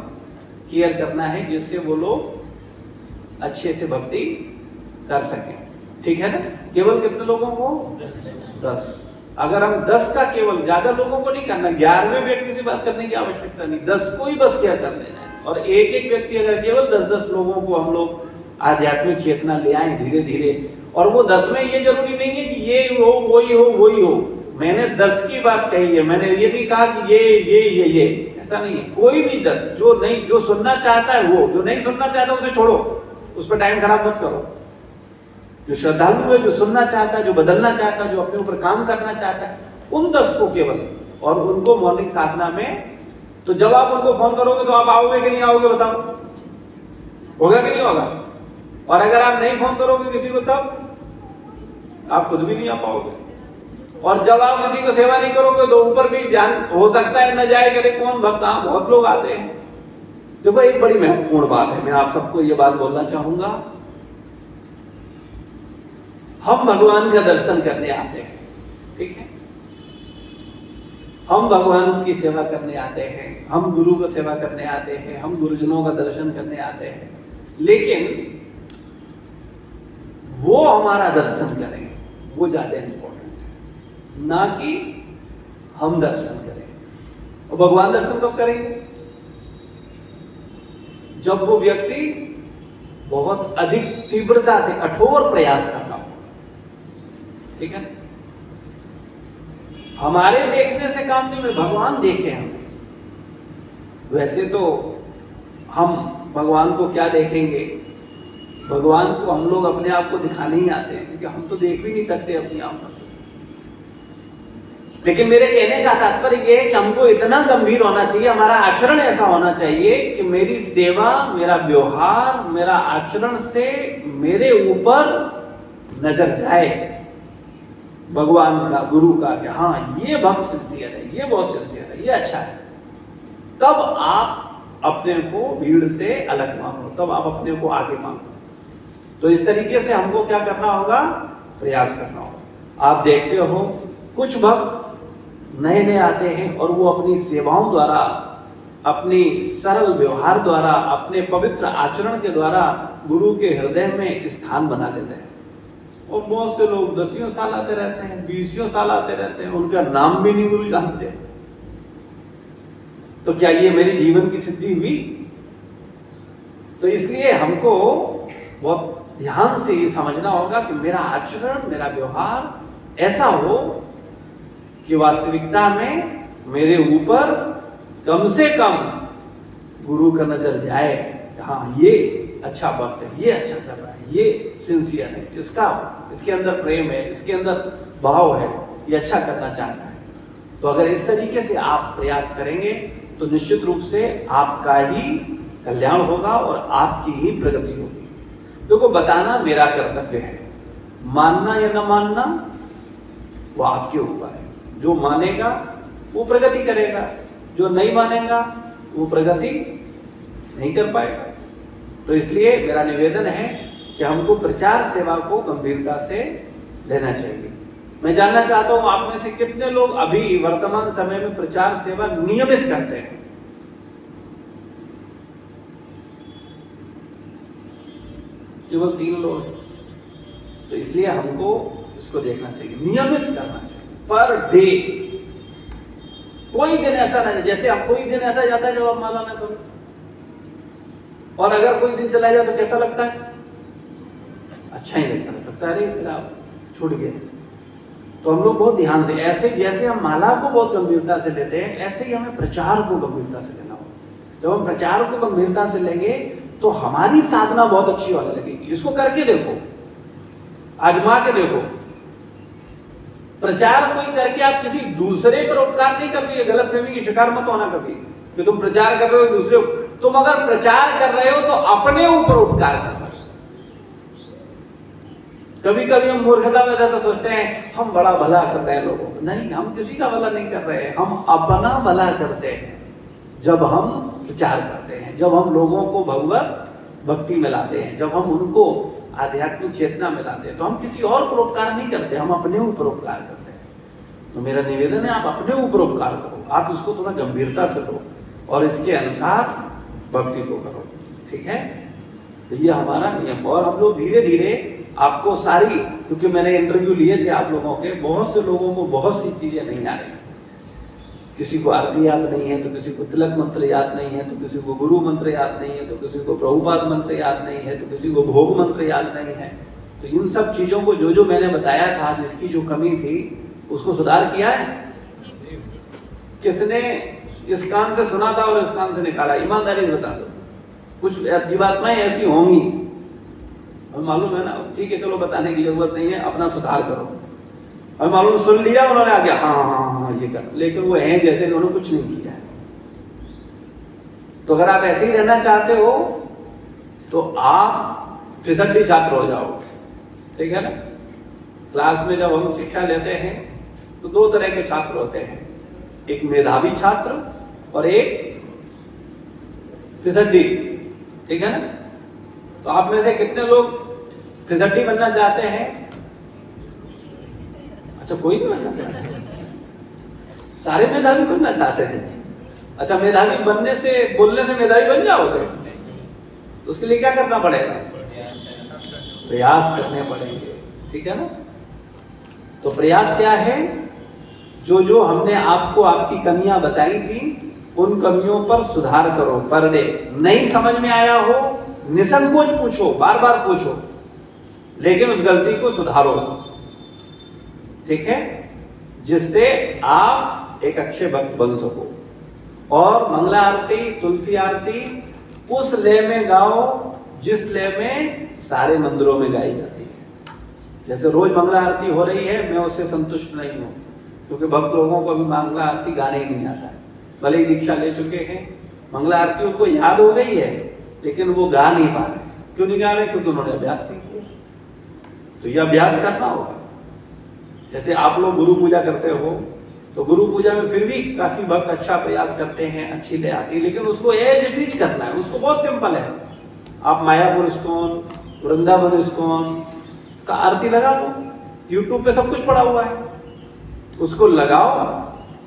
केयर करना है, जिससे वो लोग अच्छे से भक्ति कर सकें, ठीक है ना। केवल कितने लोगों को, 10। अगर हम 10 का, केवल ज्यादा लोगों को नहीं करना, 11वें व्यक्ति से बात करने की आवश्यकता नहीं, 10 को ही बस केयर कर लेना है। और एक एक व्यक्ति अगर केवल 10-10 लोगों को हम लोग आध्यात्मिक चेतना ले आए धीरे धीरे, और वो 10 में ये जरूरी नहीं है कि ये हो वही हो वही हो। मैंने 10 की बात कही है, मैंने ये नहीं कहा कि ये ऐसा नहीं है। कोई भी 10 जो नहीं, जो सुनना चाहता है वो, जो नहीं सुनना चाहता उसे छोड़ो, उस पर टाइम खराब मत करो। जो श्रद्धालु है, जो सुनना चाहता है, जो बदलना चाहता है, जो अपने ऊपर काम करना चाहता है, उन 10 को केवल, और उनको मॉर्निंग साधना में। तो जब आप उनको फोन करोगे तो आप आओगे कि नहीं आओगे, बताओ, होगा कि नहीं होगा। और अगर आप नहीं फोन करोगे किसी को, तब आप खुद भी नहीं आ पाओगे। और जब आप किसी को सेवा नहीं करोगे तो ऊपर भी ध्यान हो सकता है न जाए, करे कौन भक्त, बहुत लोग आते हैं। देखो एक बड़ी महत्वपूर्ण बात है, मैं आप सबको ये बात बोलना चाहूंगा, हम भगवान का दर्शन करने आते हैं, ठीक है, हम भगवान की सेवा करने आते हैं, हम गुरु को सेवा करने आते हैं, हम गुरुजनों का दर्शन करने आते हैं, लेकिन वो हमारा दर्शन करें वो ज्यादा इंपॉर्टेंट है, ना कि हम दर्शन करें। और भगवान दर्शन कब करेंगे, जब वो व्यक्ति बहुत अधिक तीव्रता से कठोर प्रयास करना हो, ठीक है। हमारे देखने से काम नहीं, भगवान देखे हमें। वैसे तो हम भगवान को क्या देखेंगे, भगवान को हम लोग अपने आप को दिखाने ही आते हैं, क्योंकि हम तो देख भी नहीं सकते अपनी आंखों से। लेकिन मेरे कहने का तात्पर्य यह है कि हमको इतना गंभीर होना चाहिए, हमारा आचरण ऐसा होना चाहिए कि मेरी सेवा, मेरा व्यवहार, मेरा आचरण से मेरे ऊपर नजर जाए भगवान का, गुरु का, कि हाँ ये भक्त सिंसियर है, ये बहुत सिंसियर है, ये अच्छा है। तब आप अपने को भीड़ से अलग मांगो, तब आप अपने को आगे मांगो। तो इस तरीके से हमको क्या करना होगा, प्रयास करना होगा। आप देखते हो कुछ भक्त नए नए आते हैं और वो अपनी सेवाओं द्वारा, अपनी सरल व्यवहार द्वारा, अपने पवित्र आचरण के द्वारा गुरु के हृदय में स्थान बना लेते हैं। और बहुत से लोग 10 साल आते रहते हैं, 20 साल आते रहते हैं, उनका नाम भी नहीं गुरु जानते। तो क्या ये मेरी जीवन की सिद्धि हुई? तो इसलिए हमको बहुत ध्यान से ये समझना होगा कि मेरा आचरण, मेरा व्यवहार ऐसा हो कि वास्तविकता में मेरे ऊपर कम से कम गुरु का नजर जाए, हाँ ये अच्छा भक्त है, ये अच्छा कर रहा है, ये सिंसियर है, इसके अंदर प्रेम है, इसके अंदर भाव है, ये अच्छा करना चाहता है। तो अगर इस तरीके से आप प्रयास करेंगे तो निश्चित रूप से आपका ही कल्याण होगा और आपकी ही प्रगति होगी। देखो, बताना मेरा कर्तव्य है, मानना या न मानना वो आपके ऊपर है। जो मानेगा वो प्रगति करेगा, जो नहीं मानेगा वो प्रगति नहीं कर पाएगा। तो इसलिए मेरा निवेदन है कि हमको प्रचार सेवा को गंभीरता से लेना चाहिए। मैं जानना चाहता हूं आप में से कितने लोग अभी वर्तमान समय में प्रचार सेवा नियमित करते हैं? केवल 3 लोग। तो इसलिए हमको इसको देखना चाहिए, नियमित करना चाहिए, पर डे। कोई दिन ऐसा नहीं, जैसे आप कोई दिन ऐसा जाता है जब आप माला ना करो, और अगर कोई दिन चला जाए तो कैसा लगता है? अच्छा ही लगता है, अरे मेरा छूट गया। तो हम लोग बहुत ध्यान से, ऐसे जैसे हम माला को बहुत गंभीरता से लेते हैं, ऐसे ही हमें प्रचार को गंभीरता से लेना होगा। जब हम प्रचार को गंभीरता से लेंगे तो हमारी साधना बहुत अच्छी होने लगेगी। इसको करके देखो, आजमा के देखो। प्रचार कोई करके आप किसी दूसरे पर उपकार नहीं कर रही है, गलतफहमी की शिकार मत होना कभी कि तुम प्रचार कर रहे हो दूसरे। तुम अगर प्रचार कर रहे हो तो अपने ऊपर उपकार कर रहे हो। कभी कभी हम मूर्खता में ऐसा सोचते हैं हम बड़ा भला कर रहे हैं लोगों को। नहीं, हम किसी का भला नहीं कर रहे हैं, हम अपना भला करते हैं जब हम विचार करते हैं, जब हम लोगों को भगवत भक्ति में लाते हैं, जब हम उनको आध्यात्मिक चेतना में लाते हैं। तो हम किसी और पर उपकार नहीं करते, हम अपने ऊपर उपकार करते हैं। तो मेरा निवेदन है आप अपने ऊपर उपकार करो, आप इसको थोड़ा गंभीरता से लो और इसके अनुसार भक्ति को करो, ठीक है? तो ये हमारा नियम। और हम लोग धीरे धीरे आपको सारी, क्योंकि मैंने इंटरव्यू लिए थे आप लोगों के, बहुत से लोगों को बहुत सी चीजें नहीं आ रही। किसी को आरती याद नहीं है, तो किसी को तिलक मंत्र याद नहीं है, तो किसी को गुरु मंत्र याद नहीं है, तो किसी को प्रभुपाद मंत्र याद नहीं है, तो किसी को भोग मंत्र याद नहीं है। तो इन सब चीजों को जो मैंने बताया था, जिसकी जो कमी थी उसको सुधार किया है? किसने इस कान से सुना था और इस कान से निकाला? ईमानदारी से बता दो। कुछ जीवात्माएं ऐसी होंगी, हमें मालूम है ना, ठीक है, चलो बताने की जरूरत नहीं है, अपना सुधार करो। हमें मालूम, सुन लिया उन्होंने, आगे हाँ हाँ हाँ ये कर, लेकिन वो हैं जैसे उन्होंने कुछ नहीं किया है। तो अगर आप ऐसे ही रहना चाहते हो तो आप फिसड्डी छात्र हो जाओ, ठीक है ना? क्लास में जब हम शिक्षा लेते हैं तो 2 तरह के छात्र होते हैं, एक मेधावी छात्र और एक फिसड्डी, ठीक है ना? तो आप में से कितने लोग फिसड्डी बनना चाहते हैं? अच्छा, कोई नहीं बनना चाहते, सारे मेधावी बनना चाहते हैं। अच्छा, मेधावी बनने से, बोलने से मेधावी बन जाओगे? तो उसके लिए क्या करना पड़ेगा? प्रयास करने पड़ेंगे, ठीक है ना? तो प्रयास क्या है? जो हमने आपको आपकी कमियां बताई थी, उन कमियों पर सुधार करो पर डे। नहीं समझ में आया हो, निसंकोच पूछो, बार बार पूछो, लेकिन उस गलती को सुधारो, ठीक है? जिससे आप एक अच्छे भक्त बन सको। और मंगला आरती, तुलसी आरती उस लय में गाओ जिस लय में सारे मंदिरों में गाई जाती है। जैसे रोज मंगला आरती हो रही है, मैं उससे संतुष्ट नहीं हूं, क्योंकि भक्त लोगों को अभी मंगला आरती गाने ही नहीं आता है। भले ही दीक्षा ले चुके हैं, मंगला आरती उनको याद हो गई है, लेकिन वो गा नहीं पा रहे। क्यों नहीं गा रहे? क्योंकि उन्होंने अभ्यास नहीं किया। तो ये अभ्यास करना होगा। जैसे आप लोग गुरु पूजा करते हो, तो गुरु पूजा में फिर भी काफी भक्त अच्छा प्रयास करते हैं, अच्छी ले आती है, लेकिन उसको एज इट इज करना है। उसको बहुत सिंपल है, आप मायापुर इस्कॉन, वृंदावन इस्कॉन का आरती लगा लो, यूट्यूब पे सब कुछ पड़ा हुआ है, उसको लगाओ।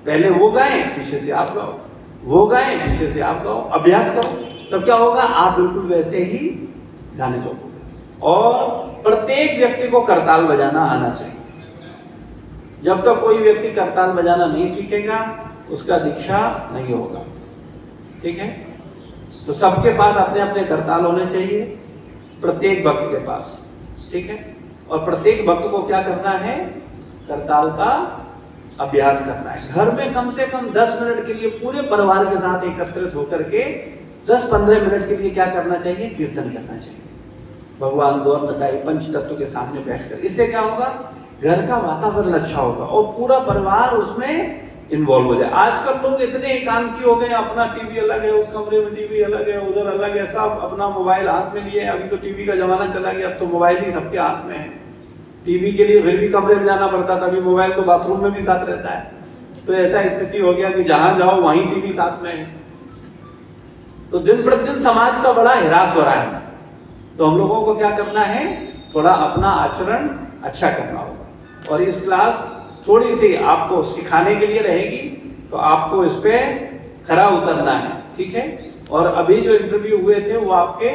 पहले वो गाएं, पीछे से आप गाओ, वो गाएं, पीछे से आप गाओ, अभ्यास करो। तब क्या होगा? आप बिल्कुल वैसे ही गाने लगोगे। और प्रत्येक व्यक्ति को करताल बजाना आना चाहिए। जब तक कोई व्यक्ति करताल बजाना नहीं सीखेगा, उसका दीक्षा नहीं होगा, ठीक है? तो सबके पास अपने अपने करताल होने चाहिए, प्रत्येक भक्त के पास, ठीक है। और प्रत्येक भक्त को क्या करना है, करताल का अभ्यास करना है। घर में कम से कम 10 मिनट के लिए पूरे परिवार के साथ एकत्रित होकर के 10-15 मिनट के लिए क्या करना चाहिए, कीर्तन करना चाहिए भगवान गौर बताई पंच तत्व के सामने बैठकर। इससे क्या होगा, घर का वातावरण अच्छा होगा और पूरा परिवार उसमें इन्वॉल्व हो जाए। आजकल लोग इतने एकांकी हो गए, अपना टीवी अलग है, उस कमरे में टीवी अलग है, उधर अलग है, सब अपना मोबाइल हाथ में लिए। अभी तो टीवी का जमाना चला गया, अब तो मोबाइल ही सबके हाथ में है। टीवी के लिए फिर भी कमरे में जाना पड़ता था, अभी मोबाइल तो बाथरूम में भी साथ रहता है। तो ऐसा स्थिति हो गया कि जहां जाओ वहीं टीवी साथ में है। तो दिन प्रतिदिन समाज का बड़ा हिरास हो रहा है। तो हम लोगों को क्या करना है, थोड़ा अपना आचरण अच्छा करना होगा। और इस क्लास थोड़ी सी आपको सिखाने के लिए रहेगी, तो आपको इस पे खरा उतरना है, ठीक है। और अभी जो इंटरव्यू हुए थे वो आपके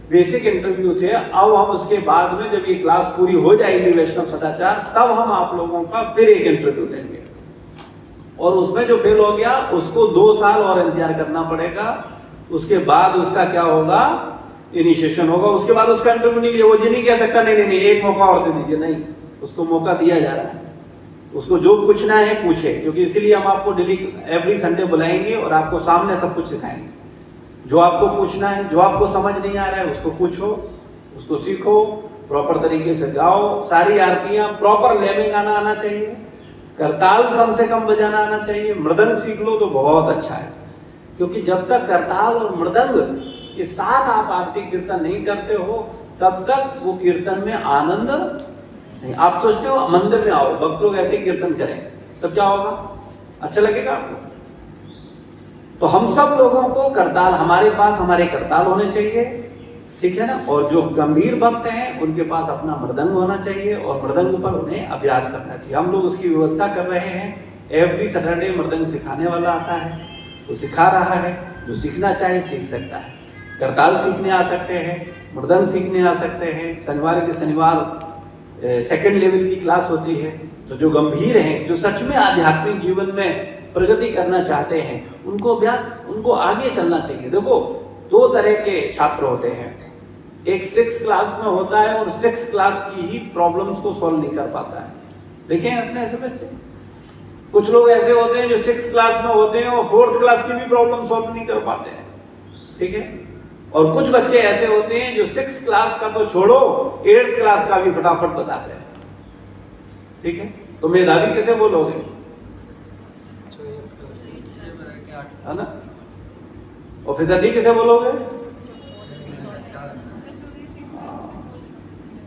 बेसिक इंटरव्यू थे। अब हम उसके बाद में जब ये क्लास पूरी हो जाएगी वैष्णव सदाचार, तब हम आप लोगों का फिर एक इंटरव्यू लेंगे। और उसमें जो फेल हो गया उसको 2 साल और इंतजार करना पड़ेगा। उसके बाद उसका क्या होगा, इनिशिएशन होगा। उसके बाद उसका इंटरव्यू नहीं लिया, वो जी नहीं कह सकता नहीं नहीं एक मौका और दे दीजिए, नहीं, उसको मौका दिया जा रहा है। उसको जो पूछना है पूछे, क्योंकि इसीलिए हम आपको डेली एवरी संडे बुलाएंगे और आपको सामने सब कुछ सिखाएंगे। जो आपको पूछना है, जो आपको समझ नहीं आ रहा है उसको पूछो, उसको सीखो, प्रॉपर तरीके से गाओ। सारी आरतियां प्रॉपर लेमिंग आना चाहिए, करताल कम से कम बजाना आना चाहिए। मृदंग सीख लो तो बहुत अच्छा है, क्योंकि जब तक करताल और मृदंग के साथ आप आरती कीर्तन नहीं करते हो तब तक वो कीर्तन में आनंद नहीं। आप सोचते हो मंदिर में आओ, भक्त लोग ऐसे ही कीर्तन करें, तब क्या होगा, अच्छा लगेगा आपको? तो हम सब लोगों को करताल, हमारे पास हमारे करताल होने चाहिए, ठीक है ना। और जो गंभीर भक्त हैं उनके पास अपना मृदंग होना चाहिए और मृदंग पर उन्हें अभ्यास करना चाहिए। हम लोग उसकी व्यवस्था कर रहे हैं। एवरी सैटरडे मृदंग सिखाने वाला आता है, वो सिखा रहा है। जो सीखना चाहे सीख सकता है। करताल सीखने आ सकते हैं, मृदंग सीखने आ सकते हैं। शनिवार के शनिवार सेकंड लेवल की क्लास होती है। तो जो गंभीर हैं, जो सच में आध्यात्मिक जीवन में प्रगति करना चाहते हैं, उनको अभ्यास, उनको आगे चलना चाहिए। देखो 2 तरह के छात्र होते हैं, एक 6th क्लास में होता है और 6th क्लास की ही प्रॉब्लम्स को सॉल्व नहीं कर पाता है। देखें अपने ऐसे बच्चे, कुछ लोग ऐसे होते हैं जो 6th क्लास में होते हैं और 4th क्लास की भी प्रॉब्लम सॉल्व नहीं कर पाते हैं, ठीक है। और कुछ बच्चे ऐसे होते हैं जो 6th क्लास का तो छोड़ो 8th क्लास का भी फटाफट बताते हैं, ठीक है। तो मेधावी किसे बोलोगे, है ना। ऑफिसर डी किसे बोलोगे?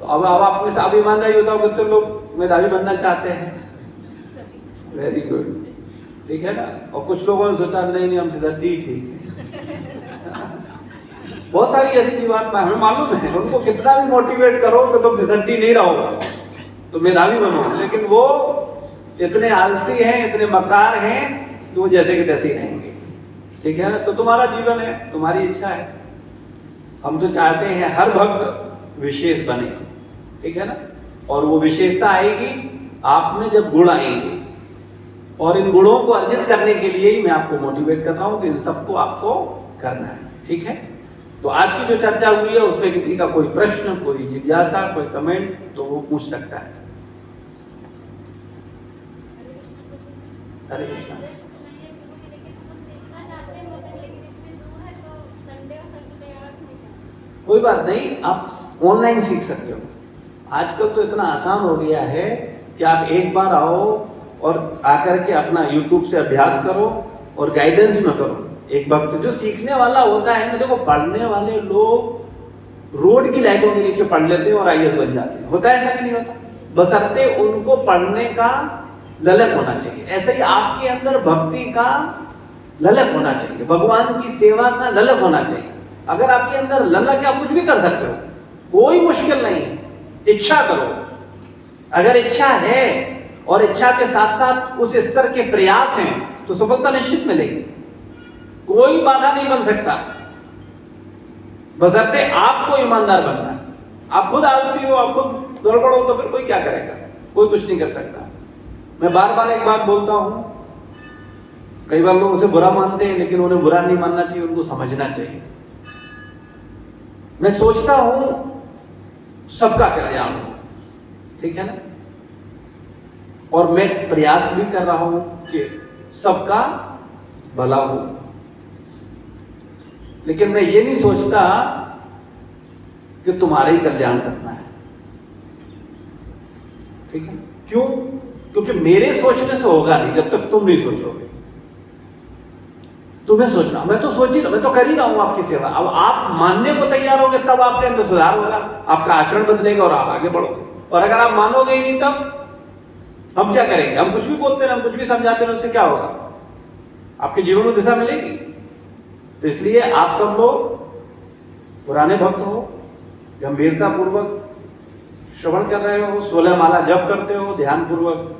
तो अब आपने साथ ईमानदारी होता हो, कितने लोग मेधावी बनना चाहते हैं? वेरी गुड, ठीक है ना। और कुछ लोगों ने सोचा नहीं हम ऑफिसर डी ठीक है। बहुत सारी ऐसी जीवात्मा हमें मालूम है, उनको कितना भी मोटिवेट करो कि तुम फिसड्डी नहीं रहो, तो मेधावी बनो, लेकिन वो इतने आलसी हैं, इतने मक्कार हैं कि वो जैसे कि तैसे ही रहेंगे, ठीक है ना। तो तुम्हारा जीवन है, तुम्हारी इच्छा है। हम तो चाहते हैं हर भक्त विशेष बने, ठीक है ना। और वो विशेषता आएगी आप में जब गुण आएंगे, और इन गुणों को अर्जित करने के लिए ही मैं आपको मोटिवेट कर रहा हूं कि इन सबको आपको करना है, ठीक है। तो आज की जो चर्चा हुई है उसमें किसी का कोई प्रश्न, कोई जिज्ञासा, कोई कमेंट, तो वो पूछ सकता है। हरे कृष्णा। कोई बात नहीं, आप ऑनलाइन सीख सकते हो। आजकल तो इतना आसान हो गया है कि आप एक बार आओ और आकर के अपना YouTube से अभ्यास करो और गाइडेंस में करो। एक वक्त जो सीखने वाला होता है ना, देखो पढ़ने वाले लोग रोड की लाइटों के नीचे पढ़ लेते हैं और IAS बन जाते हैं, होता है ऐसा कि नहीं होता? बशर्ते उनको पढ़ने का ललक होना चाहिए। ऐसे ही आपके अंदर भक्ति का ललक होना चाहिए, भगवान की सेवा का ललक होना चाहिए। अगर आपके अंदर ललक है, आप कुछ भी कर सकते हो, कोई मुश्किल नहीं है। इच्छा करो, अगर इच्छा है और इच्छा के साथ साथ उस स्तर के प्रयास हैं तो सफलता निश्चित मिलेगी। कोई बाधा नहीं बन सकता, बशर्ते आपको ईमानदार बनना है। आप खुद आलसी हो, आप खुद गड़बड़ हो, तो फिर कोई क्या करेगा? कोई कुछ नहीं कर सकता। मैं बार बार एक बात बोलता हूं कई बार लोग उसे बुरा मानते हैं, लेकिन उन्हें बुरा नहीं मानना चाहिए, उनको समझना चाहिए। मैं सोचता हूं सबका कल्याण हो, ठीक है ना, और मैं प्रयास भी कर रहा हूं कि सबका भला हो, लेकिन मैं ये नहीं सोचता कि तुम्हारा ही कल्याण करना है, ठीक है। क्यों? क्योंकि मेरे सोचने से होगा नहीं जब तक तुम नहीं सोचोगे। तुम्हें सोचना, मैं तो सोच ही रहा, मैं तो कर ही रहा हूं आपकी सेवा। अब आप मानने को तैयार होगे तब आपके अंदर सुधार होगा, आपका आचरण बदलेगा और आप आगे बढ़ोगे। और अगर आप मानोगे ही नहीं तब हम क्या करेंगे? हम कुछ भी बोलते हैं, हम कुछ भी समझाते हैं, उससे क्या होगा? आपके जीवन में दिशा मिलेगी? तो इसलिए आप सब लोग पुराने भक्त हो, गंभीरता पूर्वक श्रवण कर रहे हो, 16 माला जप करते हो, ध्यान पूर्वक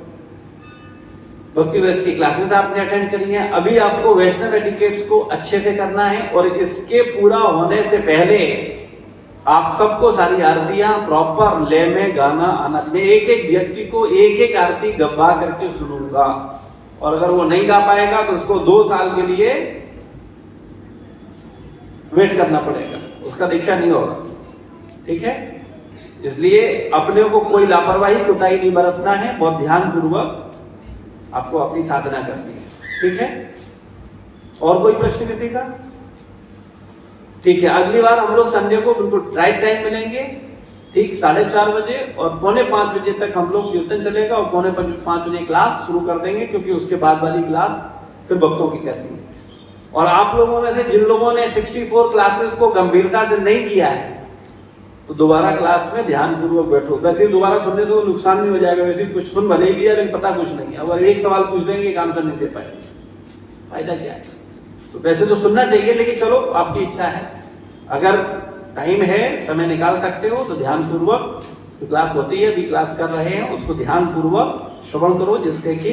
भक्ति व्रत की क्लासेस आपने अटेंड करी हैं। अभी आपको वैष्णव एटिकेट्स को अच्छे से करना है, और इसके पूरा होने से पहले आप सबको सारी आरतियां प्रॉपर ले में गाना आना चाहिए। एक एक व्यक्ति को एक एक आरती गवा करके सुनूंगा, और अगर वो नहीं गा पाएगा तो उसको 2 साल के लिए वेट करना पड़ेगा, उसका दीक्षा नहीं होगा, ठीक है। इसलिए अपने को कोई लापरवाही कोताही नहीं बरतना है, बहुत ध्यान पूर्वक आपको अपनी साधना करनी है, ठीक है। और कोई प्रश्न किसी का? ठीक है, अगली बार हम लोग संडे को बिल्कुल राइट टाइम मिलेंगे, ठीक 4:30 बजे, और 4:45 बजे तक हम लोग कीर्तन चलेगा, और 4:45 बजे क्लास शुरू कर देंगे, क्योंकि उसके बाद वाली क्लास फिर भक्तों की करनी है। और आप लोगों में से जिन लोगों ने 64 क्लासेस को गंभीरता से नहीं किया है, तो दोबारा क्लास में ध्यान पूर्वक बैठो। वैसे दोबारा सुनने से नुकसान नहीं हो जाएगा, वैसे कुछ सुन भले लिया लेकिन पता कुछ नहीं है। अगर एक सवाल पूछ देंगे, एक आंसर नहीं दे पाएंगे, फायदा क्या है? तो वैसे तो सुनना चाहिए, लेकिन चलो आपकी इच्छा है, अगर टाइम है, समय निकाल सकते हो तो ध्यान पूर्वक क्लास होती है, अभी क्लास कर रहे हैं, उसको ध्यान पूर्वक श्रवण करो, जिससे कि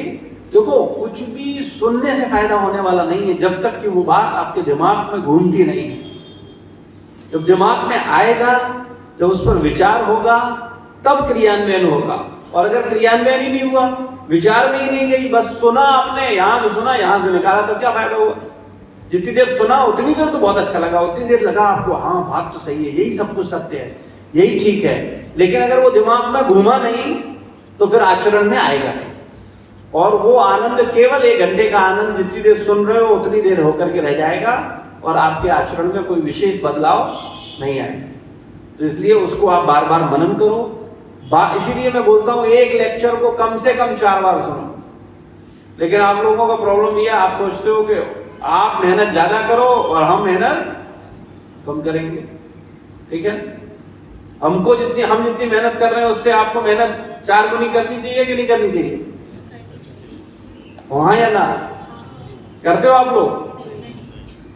देखो कुछ भी सुनने से फायदा होने वाला नहीं है जब तक कि वो बात आपके दिमाग में घूमती नहीं है। जब दिमाग में आएगा, जब उस पर विचार होगा, तब क्रियान्वयन होगा। और अगर क्रियान्वयन ही नहीं हुआ, विचार में ही नहीं गई, बस सुना आपने, यहां से सुना यहां से निकाला, तब क्या फायदा हुआ? जितनी देर सुना उतनी देर तो बहुत अच्छा लगा, उतनी देर लगा आपको हाँ बात तो सही है, यही सब कुछ सत्य है, यही ठीक है। लेकिन अगर वो दिमाग में घूमा नहीं तो फिर आचरण में आएगा नहीं, और वो आनंद केवल 1 घंटे का आनंद जितनी देर सुन रहे हो उतनी देर होकर के रह जाएगा, और आपके आचरण में कोई विशेष बदलाव नहीं आएगा। तो इसलिए उसको आप बार बार मनन करो। इसीलिए मैं बोलता हूं एक लेक्चर को कम से कम 4 बार सुनो। लेकिन आप लोगों का प्रॉब्लम ये है, आप सोचते हो कि आप मेहनत ज्यादा करो और हम मेहनत कम करेंगे, ठीक है। हम जितनी मेहनत कर रहे हैं उससे आपको मेहनत 4 गुनी करनी चाहिए कि नहीं करनी चाहिए? वहां या ना करते हो आप लोग,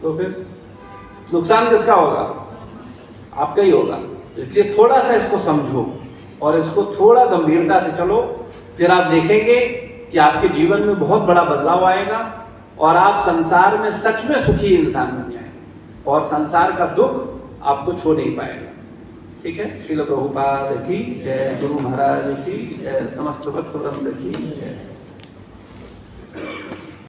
तो फिर नुकसान किसका होगा? आपका ही होगा। इसलिए थोड़ा सा इसको समझो और इसको थोड़ा गंभीरता से चलो, फिर आप देखेंगे कि आपके जीवन में बहुत बड़ा बदलाव आएगा, और आप संसार में सच में सुखी इंसान बन जाएंगे, और संसार का दुख आपको छू नहीं पाएगा, ठीक है। श्रील प्रभुपाद की जय, गुरु महाराज की जय, समस्त भक्त वृंद की जय।